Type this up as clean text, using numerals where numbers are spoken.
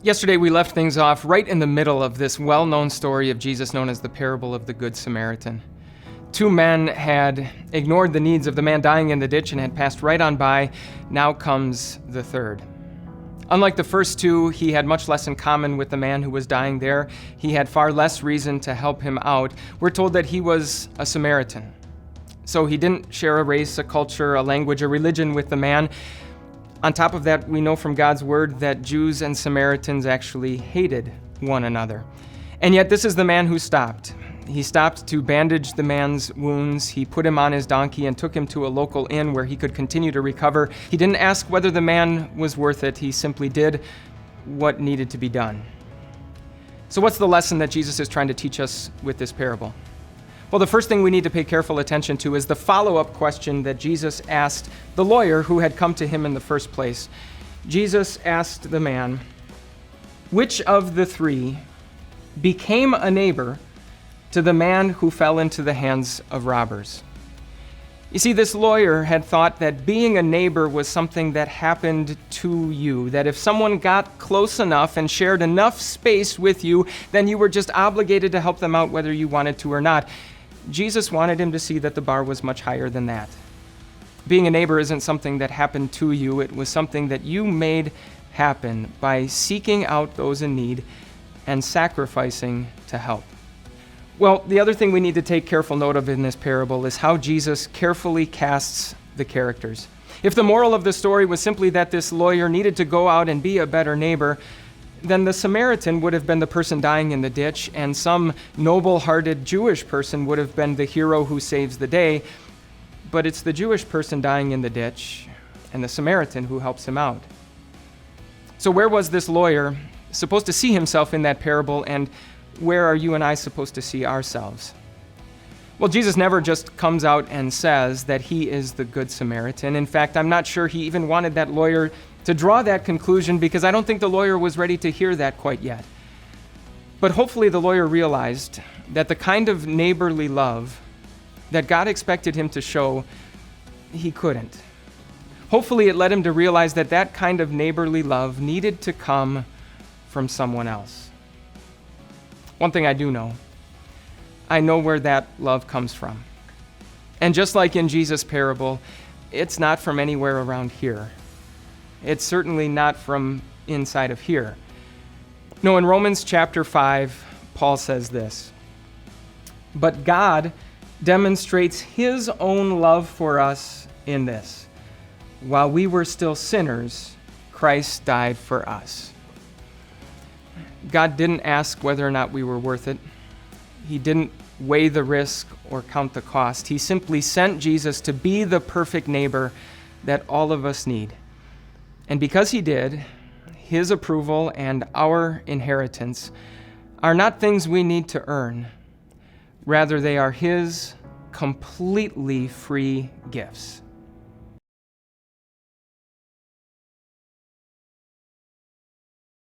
Yesterday, we left things off right in the middle of this well-known story of Jesus known as the parable of the Good Samaritan. Two men had ignored the needs of the man dying in the ditch and had passed right on by. Now comes the third. Unlike the first two, he had much less in common with the man who was dying there. He had far less reason to help him out. We're told that he was a Samaritan. So he didn't share a race, a culture, a language, a religion with the man. On top of that, we know from God's word that Jews and Samaritans actually hated one another. And yet this is the man who stopped. He stopped to bandage the man's wounds. He put him on his donkey and took him to a local inn where he could continue to recover. He didn't ask whether the man was worth it. He simply did what needed to be done. So what's the lesson that Jesus is trying to teach us with this parable? Well, the first thing we need to pay careful attention to is the follow-up question that Jesus asked the lawyer who had come to him in the first place. Jesus asked the man, "Which of the three became a neighbor to the man who fell into the hands of robbers?" You see, this lawyer had thought that being a neighbor was something that happened to you, that if someone got close enough and shared enough space with you, then you were just obligated to help them out whether you wanted to or not. Jesus wanted him to see that the bar was much higher than that. Being a neighbor isn't something that happened to you. It was something that you made happen by seeking out those in need and sacrificing to help. Well, the other thing we need to take careful note of in this parable is how Jesus carefully casts the characters. If the moral of the story was simply that this lawyer needed to go out and be a better neighbor, then the Samaritan would have been the person dying in the ditch, and some noble-hearted Jewish person would have been the hero who saves the day. But it's the Jewish person dying in the ditch and the Samaritan who helps him out. So where was this lawyer supposed to see himself in that parable, and where are you and I supposed to see ourselves? Well, Jesus never just comes out and says that he is the Good Samaritan. In fact, I'm not sure he even wanted that lawyer to draw that conclusion, because I don't think the lawyer was ready to hear that quite yet. But hopefully the lawyer realized that the kind of neighborly love that God expected him to show, he couldn't. Hopefully it led him to realize that that kind of neighborly love needed to come from someone else. One thing I do know, I know where that love comes from. And just like in Jesus' parable, it's not from anywhere around here. It's certainly not from inside of here. No, in Romans chapter 5, Paul says this, "But God demonstrates his own love for us in this: while we were still sinners, Christ died for us." God didn't ask whether or not we were worth it. He didn't weigh the risk or count the cost. He simply sent Jesus to be the perfect neighbor that all of us need. And because he did, his approval and our inheritance are not things we need to earn. Rather, they are his completely free gifts.